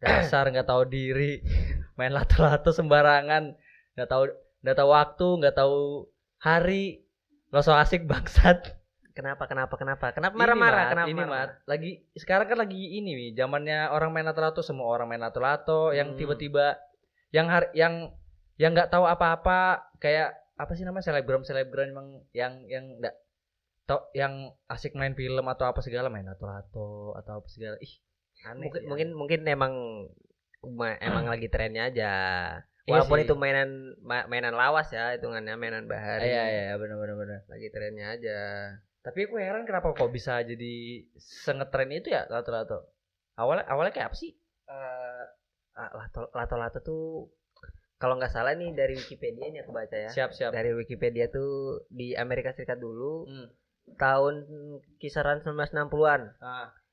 Dasar nggak tahu diri, main lato-lato sembarangan, nggak tahu waktu, nggak tahu hari, lo so asik bangsat. Kenapa marah-marah? Kenapa Ini marah-marah? mat, lagi sekarang kan lagi ini nih, zamannya orang main lato-lato, semua orang main lato-lato, yang tiba-tiba yang nggak tahu apa-apa, kayak apa sih namanya, selebgram yang nggak tahu, yang asik main film atau apa segala main lato-lato atau apa segala. Ih, aneh. Mungkin emang lagi trennya aja. Iya Walaupun sih. itu mainan lawas ya, hitungannya mainan bahari. Iya benar. Lagi trennya aja. Tapi aku heran kenapa kok bisa jadi sengetren itu ya lato-lato. Awalnya kayak apa sih? Lato-lato tuh kalau nggak salah nih dari Wikipedia nih aku baca ya. Siap. Dari Wikipedia tuh di Amerika Serikat dulu tahun kisaran 1960-an.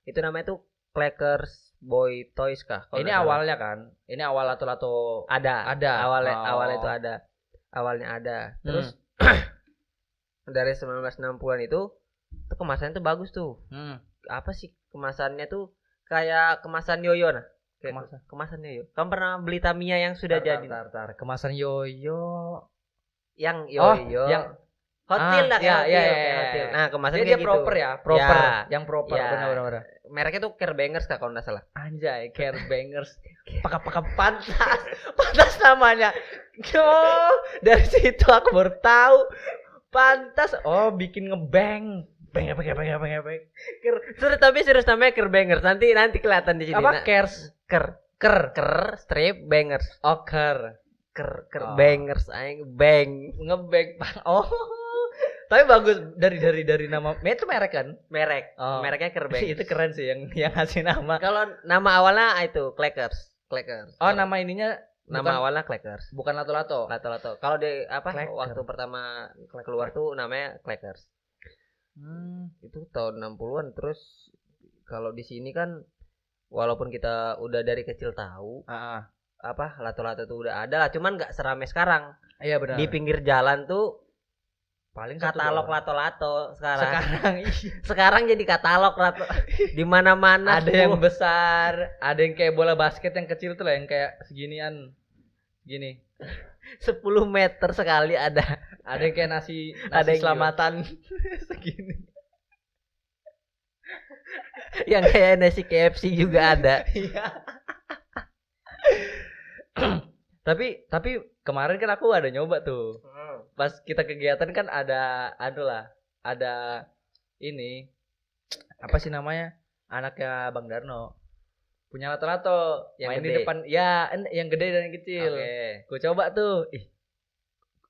Itu namanya tuh Clackers Boy Toys kah? Ini awalnya kan? Ini awal lato-lato ada. Awalnya itu ada. Awalnya ada. Terus dari 1960-an itu kemasannya tuh bagus tuh. Apa sih kemasannya tuh kayak kemasan yoyo nah. Kemasan yoyo. Kamu pernah beli Tamiya yang sudah jadi? Kemasan yoyo. Yang yoyo. Yang hotel lah ya. Hotel. Nah, kemasannya dia gitu. Proper. Ya. Yang proper Ya. benar. Mereknya tuh Care Bangers kah kalau enggak salah. Anjay, Care Bangers. Pakai pantas namanya. Oh, dari situ aku baru tahu. Pantas. Oh, bikin ngebang. Bang. Serius namanya Care Bangers. Nanti kelihatan di sini. Apa cares? Ker strip bangers. Oh, ker Bangers aing bang. Ngebang. Oh. Tapi bagus dari nama. Itu merek kan? Merek. Oh. Mereknya Care Bangers. Itu keren sih yang ngasih nama. Kalau nama awalnya itu Clackers. Oh, nama ininya nama awalnya Clackers. Bukan lato-lato. Kalau di apa Clacker. waktu pertama keluar tuh namanya Clackers. Itu tahun 60-an. Terus kalau di sini kan walaupun kita udah dari kecil tahu apa lato-lato tuh udah ada lah, cuman nggak seramai sekarang. Iya benar. Di pinggir jalan tuh paling katalog lato-lato sekarang. Sekarang jadi katalog lato di mana-mana. Ada yang besar, ada yang kayak bola basket yang kecil tuh lah, yang kayak seginian. Gini. 10 meter sekali ada. Ada yang kayak nasi Ada yang selamatan segini. Yang kayak nasi KFC juga ada. Tapi kemarin kan aku ada nyoba tuh. Pas kita kegiatan kan ada ini apa sih namanya, anaknya Bang Darno punya lato-lato yang main gede. Di depan ya, yang gede dan yang kecil. Gue coba tuh.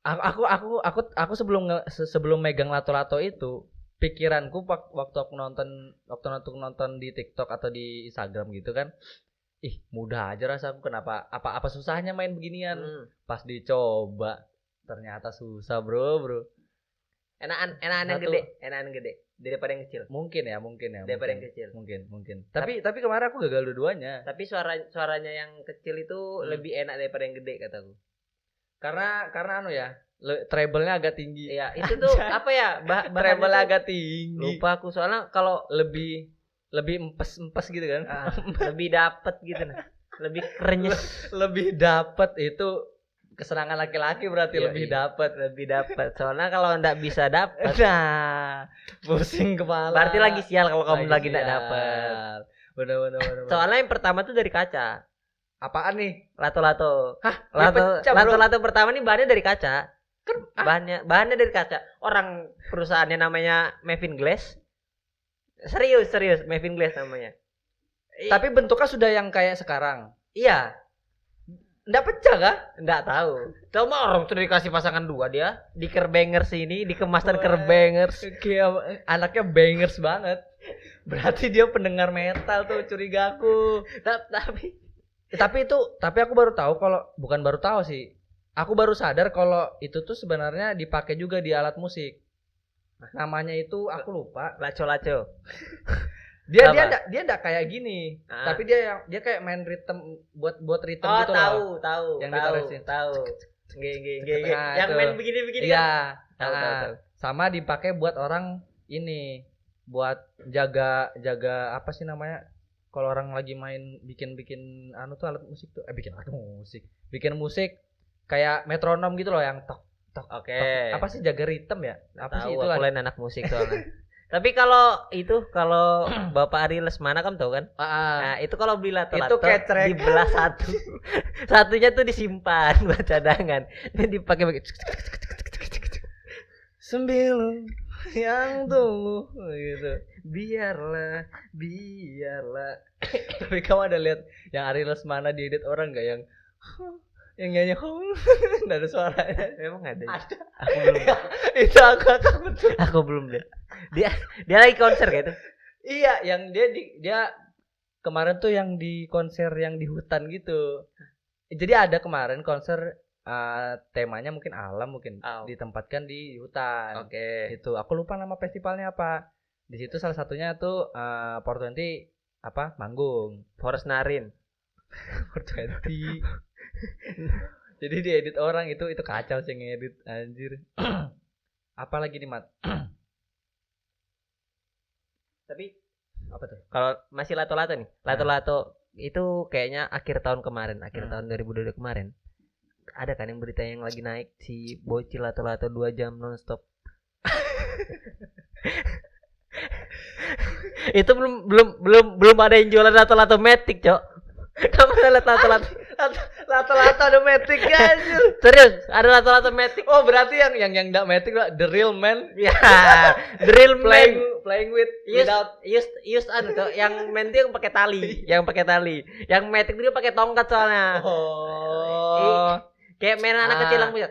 Aku sebelum megang lato-lato itu, pikiranku waktu aku nonton di TikTok atau di Instagram gitu kan, mudah aja rasaku, kenapa apa susahnya main beginian. Pas dicoba ternyata susah bro. Enakan yang gede daripada yang kecil. Mungkin ya. Daripada yang kecil. Mungkin. Tapi kemarin aku gagal dua-duanya. Tapi suaranya yang kecil itu lebih enak daripada yang gede kataku. Karena anu ya, treble-nya agak tinggi. Iya, itu tuh apa ya? Treble-nya agak tinggi. Lupa aku soalnya kalau lebih empes gitu kan. Lebih dapet gitu nah. Lebih krenyes. Lebih dapet itu kesenangan laki-laki berarti. Lebih dapat. Soalnya kalau enggak bisa dapat, nah, pusing kepala. Berarti lagi sial kalau kamu lagi enggak dapat. Benar. Soalnya yang pertama tuh dari kaca. Apaan nih? Lato-lato. Hah? Lato-lato pertama nih bahannya dari kaca. Kan bahannya dari kaca. Orang perusahaannya namanya Mavin Glass. Serius Mavin Glass namanya. Tapi bentuknya sudah yang kayak sekarang. Iya. Nggak pecah kah? Nggak tahu. Coba orang sudah dikasih pasangan dua dia di Care Bangers ini, dikemaskan Care Bangers. Anaknya bangers banget. Berarti dia pendengar metal tuh, curigaku. Tapi aku baru tahu bukan baru tahu sih. Aku baru sadar kalau itu tuh sebenarnya dipakai juga di alat musik. Namanya itu aku lupa. Laco. Dia enggak kayak gini. Tapi dia kayak main rhythm buat rhythm gitu loh. Tahu. Yang gitarisnya tahu. Yang main begini-begini kan. Iya. Tahu. Sama dipakai buat orang ini, buat jaga apa sih namanya? kalau orang lagi main bikin tuh alat musik tuh bikin musik kayak metronom gitu loh yang tok tok. Oke. Apa sih jaga ritme ya? Apa sih itu aku lah. lain anak musik soalnya. Tapi kalau Bapak Ari Lesmana kan tahu kan? Nah, itu kalau beli lato-lato dibelah satu. Satunya tuh disimpan buat cadangan. Ini dipakai sembilan yang tunggu gitu. Biarlah. Tapi kamu ada lihat yang Ari Lesmana diedit orang enggak yang nyanyi enggak ada suaranya. Memang ada. Aku belum. Itu aku belum lihat. Dia lagi konser gitu. Iya, yang dia kemarin tuh yang di konser yang di hutan gitu. Jadi ada kemarin konser temanya mungkin alam mungkin ditempatkan di hutan. Oke. Itu aku lupa nama festivalnya apa. Di situ salah satunya tuh 420 apa? Manggung. Forest Narin. 420. Jadi diedit orang itu kacau sih ngedit anjir. Apa lagi nih, Mat? Tapi apa tuh? Kalau masih lato-lato nih. Lato-lato itu kayaknya akhir tahun 2020 kemarin. Ada kan yang berita yang lagi naik si bocil lato-lato 2 jam nonstop. Itu belum ada yang jualan lato-lato Matic, Cok. Kamu lihat lato-lato ada Matic ya, anjir. Serius, ada lato-lato Matic. Oh, berarti yang enggak Matic lah, the real man. Ya, the real man playing with use tuh, yang main itu yang pakai tali, Yang Matic dia pakai tongkat soalnya. Oh. Kayak main anak kecil yang punya.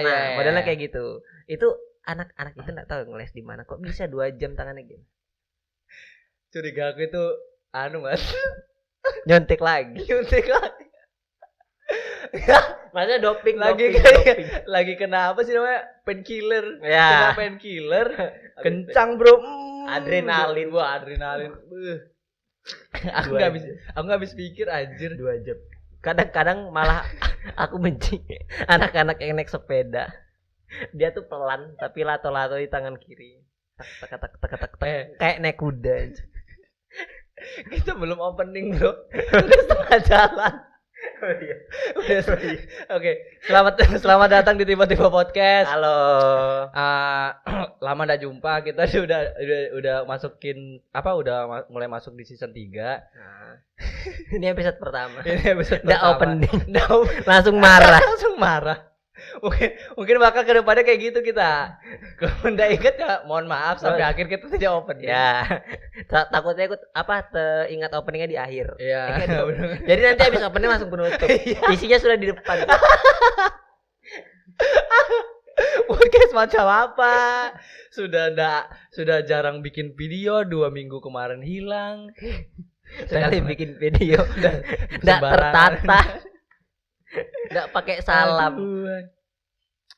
Iya. Modelnya kayak gitu. Itu anak-anak itu enggak tahu ngeles di mana. Kok bisa 2 jam tangannya gitu? Curiga aku itu Mas. Nyontek lagi. Maksudnya doping. Lagi kena apa sih namanya? Painkiller. Ya. Kena painkiller. Kencang, Bro. Adrenalin. Wah, adrenalin. Aku enggak habis pikir anjir 2 jam. Kadang-kadang malah aku benci anak-anak yang naik sepeda. Dia tuh pelan tapi lato-lato di tangan kiri. Tak kayak naik kuda. Kita belum opening, Bro. Udah setengah jalan. Oh iya. Oke. Selamat datang di Tiba-tiba Podcast. Halo. Lama enggak jumpa. Kita udah masukin udah mulai masuk di season 3. Nah. Ini episode pertama. Nggak opening. Langsung marah. Mungkin bakal ke depannya kayak gitu kita. Kalau enggak ingat ya mohon maaf sampai akhir kita tidak open. Ya. Takutnya ingat openingnya di akhir. Iya. Jadi nanti habis opening langsung penutup. Isinya sudah di depan. Podcast macam apa? Sudah jarang bikin video, 2 minggu kemarin hilang. Sekali bikin video enggak tertata. Enggak pakai salam.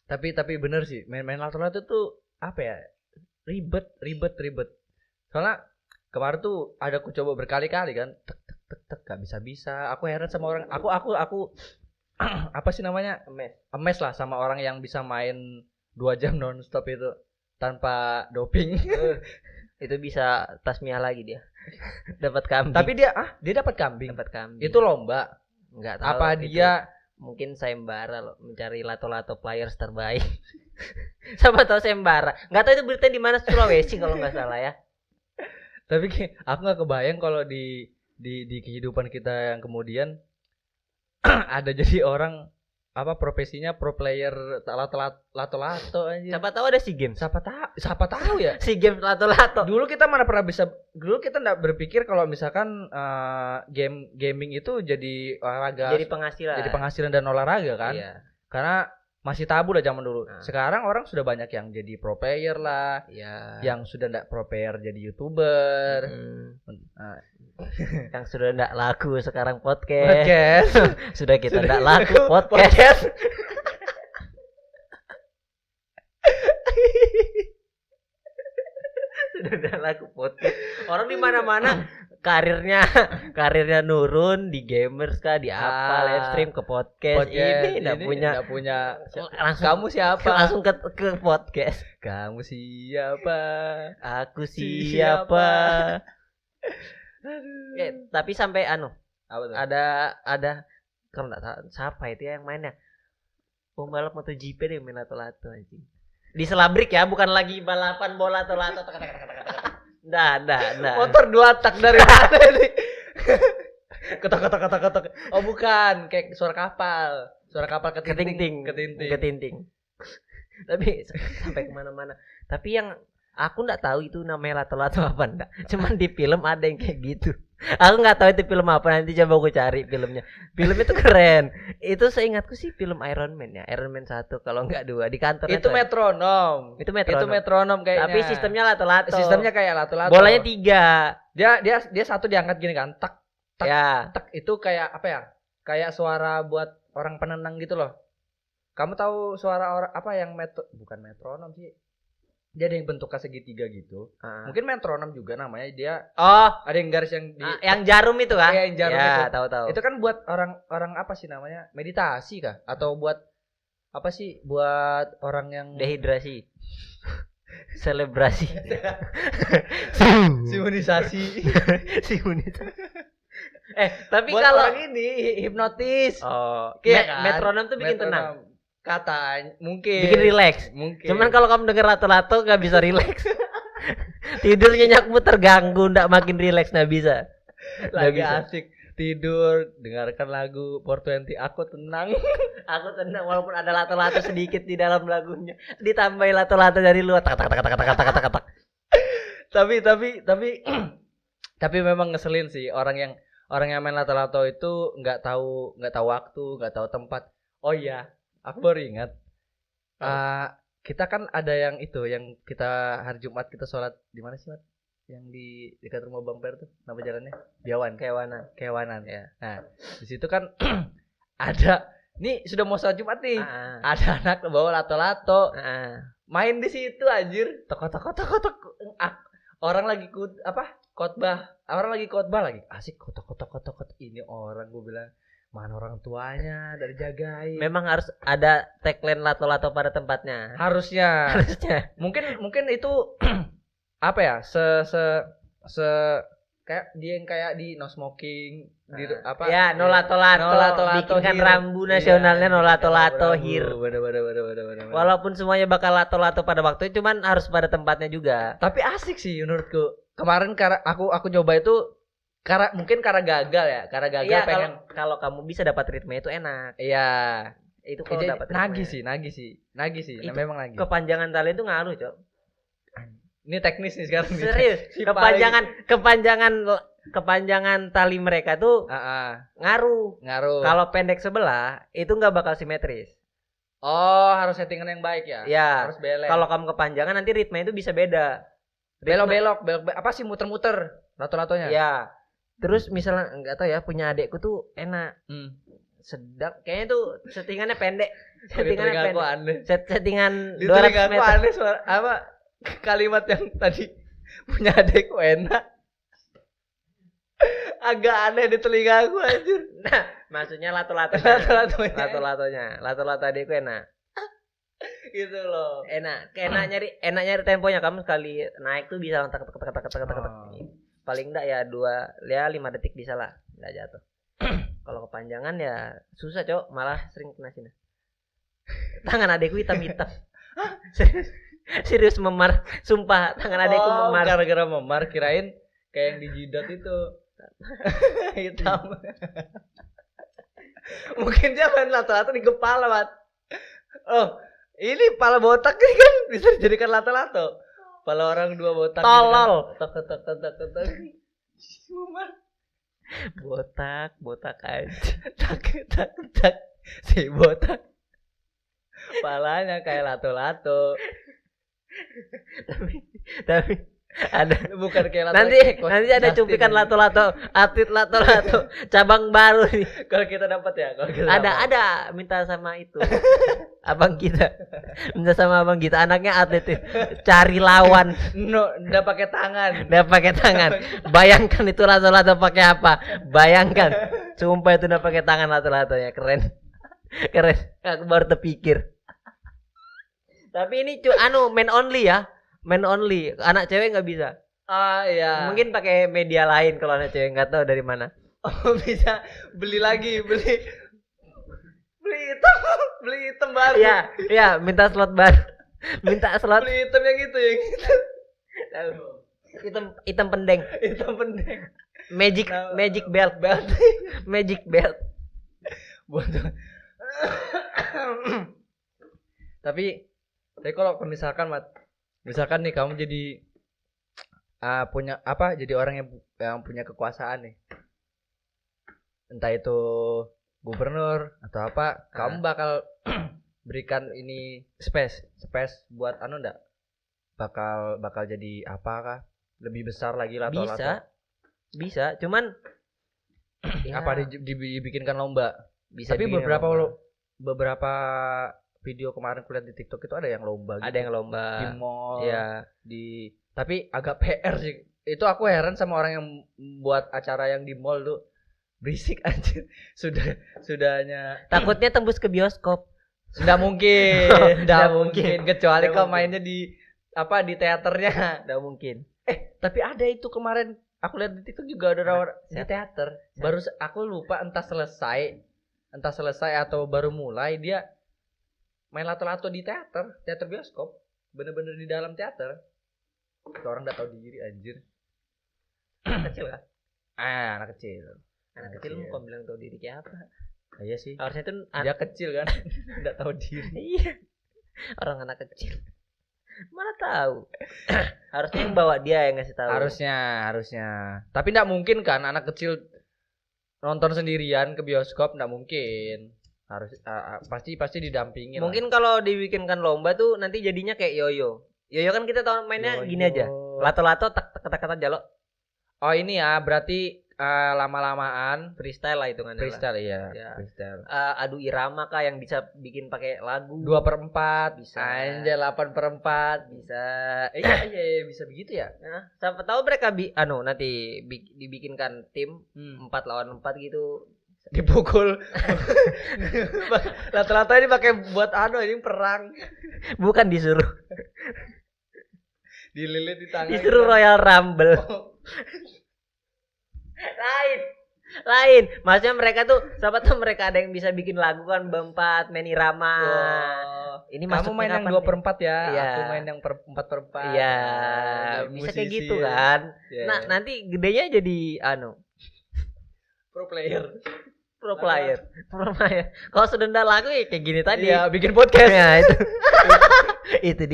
Tapi bener sih, main lato-lato tuh apa ya? Ribet. Soalnya kemarin tuh ada aku coba berkali-kali kan, tek gak bisa. Aku heran sama orang. Aku apa sih namanya? Emes lah sama orang yang bisa main 2 jam nonstop itu tanpa doping. Itu bisa tasmiah lagi dia. Dapat kambing. Tapi dia dapat kambing. Itu lomba. Enggak tahu. Apa dia mungkin sayembara loh, mencari lato-lato players terbaik. Siapa tahu sayembara. Enggak tahu itu berita di mana, Sulawesi kalau enggak salah ya. Tapi aku enggak kebayang kalau di kehidupan kita yang kemudian ada jadi orang profesinya pro player lato-lato aja. Siapa tahu ada SEA Games. Siapa tahu ya. SEA Games lato-lato. Dulu kita enggak berpikir kalau misalkan gaming itu jadi olahraga. Jadi penghasilan dan olahraga kan. Iya. Karena masih tabu lah zaman dulu. Sekarang orang sudah banyak yang jadi pro player lah. Iya. Yang sudah enggak pro player jadi YouTuber. Yang sudah enggak laku sekarang podcast. Sudah kita enggak laku podcast. Sudah enggak laku podcast. Orang di mana-mana karirnya nurun, di gamers kah, di apa, live stream ke podcast. Ini enggak punya. Langsung kamu siapa? Langsung ke podcast. Kamu siapa? Aku siapa? Tapi sampai Apa tuh? ada kalau enggak salah siapa itu ya yang mainnya? Pembalap MotoGP deh main lato-lato anjing. Di selabrik ya, bukan lagi balapan bola lato-lato. Nah. Motor 2 tak dari mana ini? Ketok. Oh bukan, kayak suara kapal. Suara kapal ketinting. Tapi sampai kemana-mana. Tapi yang aku nggak tahu itu namanya lato-lato apa enggak. Cuman di film ada yang kayak gitu. Aku nggak tahu itu film apa, nanti coba aku cari filmnya. Film itu keren. Itu seingatku sih film Iron Man ya. Iron Man 1 kalau nggak 2 di kantor. Itu metronom. Itu metronom kayaknya. Tapi sistemnya lato-lato. Sistemnya kayak lato-lato. Bolanya 3. Dia satu diangkat gini kan. Tak. Ya. Tak itu kayak apa ya? Kayak suara buat orang penendang gitu loh. Kamu tahu suara orang apa yang bukan metronom sih. Dia ada yang bentuknya segitiga gitu. Mungkin metronom juga namanya dia. Oh, ada yang garis yang yang jarum itu kan? Iya, yang jarum itu. Tahu. Itu kan buat orang apa sih namanya? Meditasi kah? Atau buat apa sih? Buat orang yang dehidrasi. Selebrasi. Simunisasi. Tapi buat kalau orang ini hipnotis. Oh, kan? metronom tuh bikin tenang. Katanya mungkin bikin rileks. Cuman kalau kamu denger lato-lato nggak bisa rileks. Tidur nyenyakmu terganggu, ndak makin rileks nggak bisa. Lagi asik tidur dengarkan lagu 420 aku tenang. Aku tenang walaupun ada lato-lato sedikit di dalam lagunya. Ditambahin lato-lato dari luar. Tak. Tapi memang ngeselin sih orang yang main lato-lato itu nggak tahu waktu, nggak tahu tempat. Oh iya. Aku baru ingat kita kan ada yang kita hari Jumat kita sholat di mana sih Mat? Yang di dekat rumah Bang Per tuh nama jalannya Kewanan ya. Nah di situ kan ada nih sudah mau sholat Jumat nih ada anak bawa lato-lato main di situ anjir tok orang lagi khotbah lagi asik kotok ini orang gue bilang mana orang tuanya dari jagain. Memang harus ada tagline lato-lato pada tempatnya. Harusnya. Mungkin itu apa ya? Kayak dia yang kayak di no smoking di apa? Ya, no lato-lato. Bikinkan rambu nasionalnya no lato-lato here. Bener. Walaupun semuanya bakal lato-lato pada waktu itu, cuman harus pada tempatnya juga. Tapi asik sih menurutku. Kemarin aku coba itu mungkin karena gagal ya. Iya, pengen kalau kamu bisa dapat ritme itu enak. Iya. Itu kalau dapat nagih sih. Itu memang nagih. Kepanjangan tali itu ngaruh, Cok. Ini teknis nih sekarang. Serius. Kepanjangan tali mereka tuh ngaruh. Kalau pendek sebelah itu enggak bakal simetris. Oh, harus settingan yang baik ya. Ya. Harus belok. Kalau kamu kepanjangan nanti ritme itu bisa beda. Belok apa sih muter-muter lato-latonya? Ya. Terus misalnya enggak tahu ya punya adekku tuh enak. Sedap. Kayaknya tuh settingannya pendek. Settingannya pendek. Settingan 200 meter. Aneh suara apa kalimat yang tadi punya adekku enak. Agak aneh di telinga aku anjir. Nah, maksudnya lato-latonya. Lato-lato adekku enak. Gitu loh. Enak nyari temponya. Kamu sekali naik tuh bisa tak. Paling enggak ya 5 detik bisa lah, enggak jatuh. Kalau kepanjangan ya susah, Cok, malah sering kena sini. Tangan adekku hitam-hitam. Serius memar, sumpah tangan adekku memar. Gara-gara memar kirain kayak yang di jidat itu. Hitam. Mungkin dia main lato-lato di kepala, Mat. Oh, ini pala botak ini kan bisa dijadikan lato-lato. Kalau orang 2 botak tolol tok. botak aja. tak si botak. Palanya kayak lato-lato. Tapi ada bukan kayak lato. Nanti ada cuplikan lato-lato, atlet lato-lato cabang baru nih. Kalau kita dapat ya, ada minta sama itu. Abang kita anaknya atlet tuh. Cari lawan. Udah pakai tangan. Bayangkan itu lato-lato pakai apa? Bayangkan. Sumpah itu udah pakai tangan lato-latonya. Keren. Aku baru terpikir. Tapi ini men only ya. Men only. Anak cewek enggak bisa. Iya. Mungkin pakai media lain kalau anak cewek nggak tahu dari mana. Oh, bisa beli lagi, beli item baru. Iya, minta slot baru. Minta slot. Beli item yang itu. Item pendeng. Item pendeng. Magic belt. Magic belt. Buat tapi kalau misalkan nih kamu jadi punya jadi orang yang punya kekuasaan nih, entah itu gubernur atau apa, kamu bakal berikan ini space buat enggak bakal jadi apakah lebih besar lagi lah? Bisa cuman apa dibikinkan lomba bisa. Tapi beberapa video kemarin kulihat di TikTok itu ada yang lomba gitu. Ada yang lomba di mall. Iya. Tapi agak PR sih. Itu aku heran sama orang yang buat acara yang di mall tuh. Berisik anjir. Sudahnya takutnya tembus ke bioskop. Enggak mungkin. Enggak mungkin. Kecuali kalau mainnya di teaternya. Enggak mungkin. Tapi ada itu kemarin aku lihat di TikTok juga ada orang di teater. Baru aku lupa entah selesai atau baru mulai dia main lato-lato di teater bioskop, bener-bener di dalam teater. Itu orang enggak tahu diri anjir. Anak kecil kan? Anak kecil. Anak kecil mau bilang tahu diri kayak apa? Iya sih. Harusnya itu dia kecil kan, enggak tahu diri. Iya. Orang anak kecil. Mana tahu. Harusnya yang bawa dia yang ngasih tahu. Harusnya. Tapi enggak mungkin kan anak kecil nonton sendirian ke bioskop, enggak mungkin. Harus pasti didampingin. Mungkin kalau dibikinkan lomba tuh nanti jadinya kayak yoyo. Yoyo kan kita tahu mainnya gini aja. Lato-lato kata-kata jalok. Oh ini ya, berarti lama-lamaan freestyle lah hitungannya. Freestyle iya. Freestyle. Adu irama kah yang bisa bikin pakai lagu 2/4 bisa. Anjay 8/4 bisa. Iya bisa begitu ya. Nah, siapa tahu mereka nanti dibikinkan tim 4 lawan 4 gitu. Dipukul. Rata-rata ini pakai buat ini perang. Bukan disuruh. Dililit di tangan. Disuruh Royal Rumble. Lain. Maksudnya mereka tuh siapa tahu mereka ada yang bisa bikin lagu kan berempat main irama. Ini kamu main yang 2/4 ya. Iya. Aku main yang 4/4. Iya. Bisa kayak gitu kan. Yeah. Nah, nanti gedenya jadi pro player. Kalau sedenda lagu ya kayak gini tadi. Iya, bikin podcast. Ya, itu. Itu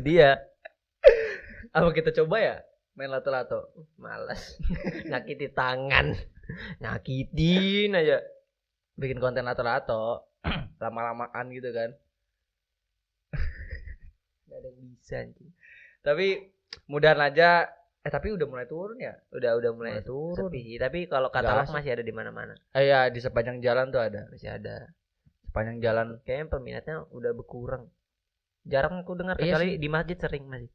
dia. Apa kita coba ya? Main lato-lato. Malas. Nyakiti tangan. Nyakitin aja. Bikin konten lato-lato. Lama-lamaan gitu kan. Gak ada yang bisa anjing. Tapi mudahan aja tapi udah mulai turun ya? Udah mulai turun. Sepi. Tapi kalau katalog masih ada di mana-mana. Iya, di sepanjang jalan tuh ada. Masih ada. Sepanjang jalan. Kayaknya peminatnya udah berkurang. Jarang aku dengar kecuali di masjid sering masih.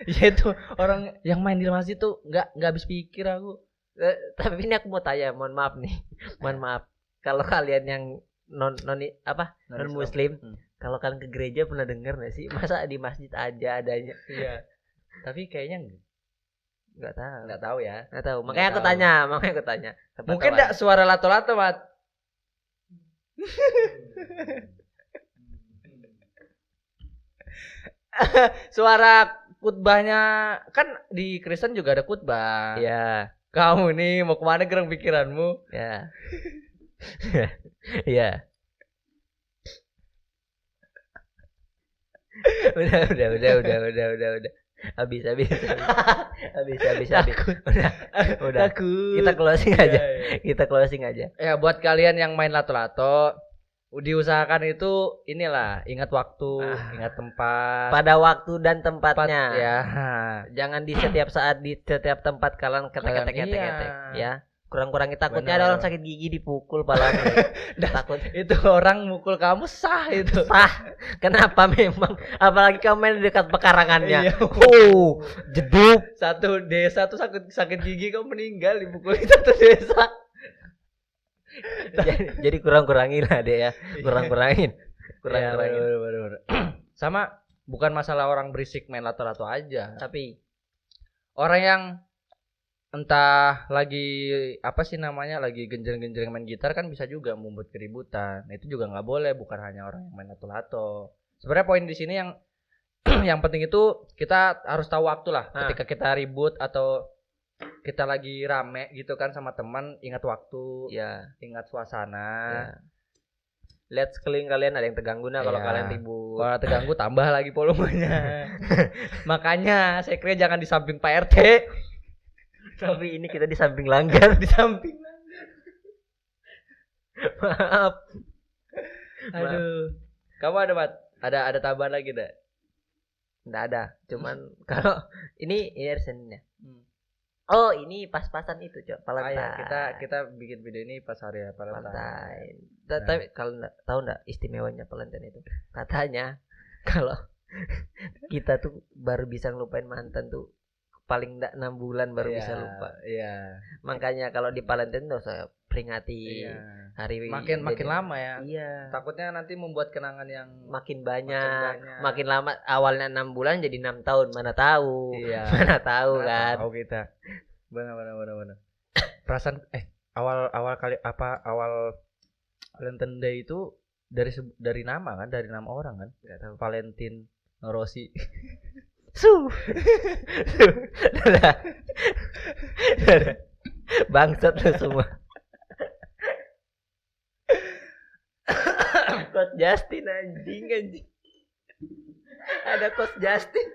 Ya itu orang yang main di masjid tuh nggak habis pikir aku. Tapi ini aku mau tanya, mohon maaf. Kalau kalian yang non muslim, kalau kalian ke gereja pernah dengar nggak sih masa di masjid aja adanya? Iya. Tapi kayaknya nggak tahu ya. Nggak tahu. Makanya aku tanya. Mungkin enggak suara lato-lato, Mat. Suara khutbahnya kan di Kristen juga ada khutbah. Iya. Kamu nih mau kemana gerang pikiranmu? Ya. Iya. Udah. Habis. Udah. Kita closing aja. Ya buat kalian yang main lato-lato, diusahakan itu inilah, ingat waktu, ingat tempat. Pada waktu dan tempatnya. Ya. Jangan di setiap saat di setiap tempat kalian ketek-ketek ya. Kurang-kurangi takutnya ada orang sakit gigi dipukul palanya. Takut itu orang mukul kamu sah itu. Sah. Kenapa memang? Apalagi kamu main dekat pekarangannya. Jeduk. Satu desa tuh sakit gigi kamu meninggal dipukul satu desa. Jadi kurang-kurangin lah deh ya. Kurang-kurangin. Bener. Sama bukan masalah orang berisik main lato-lato aja. Tapi orang yang entah lagi apa sih namanya, lagi genjreng-genjreng main gitar kan bisa juga membuat keributan. Itu juga nggak boleh, bukan hanya orang yang main lato-lato. Sebenarnya poin di sini yang yang penting itu kita harus tahu waktu lah. Ketika kita ribut atau kita lagi rame gitu kan sama teman, ingat waktu, ingat suasana. Lihat sekeliling kalian ada yang terganggu kalau kalian ribut. Kalau terganggu tambah lagi volumenya. Makanya saya kira jangan di samping Pak RT. Tapi ini kita di samping langgar, di samping langgar. Maaf. Aduh. Kamu ada ada tambahan lagi enggak? Enggak ada. Cuman kalau ini Senin ya. Oh, ini pas-pasan itu, Cok. Valentine. Kita bikin video ini pas hari Valentine. Tapi kalau tahu enggak istimewanya Valentine itu? Katanya kalau kita tuh baru bisa ngelupain mantan tuh paling enggak 6 bulan baru bisa lupa. Iya. Makanya kalau di Valentine tuh saya peringati hari makin lama ya. Iya. Takutnya nanti membuat kenangan yang makin banyak. Makin lama, awalnya 6 bulan jadi 6 tahun, mana tahu. Iya. Mana tahu kan. Tahu kita. Benar. Perasaan awal kali awal Valentine Day itu dari nama kan, dari nama orang kan? Enggak tahu. Valentine Rossi. Bangsat lu semua. Coach Justin anjing. Ada Coach Justin.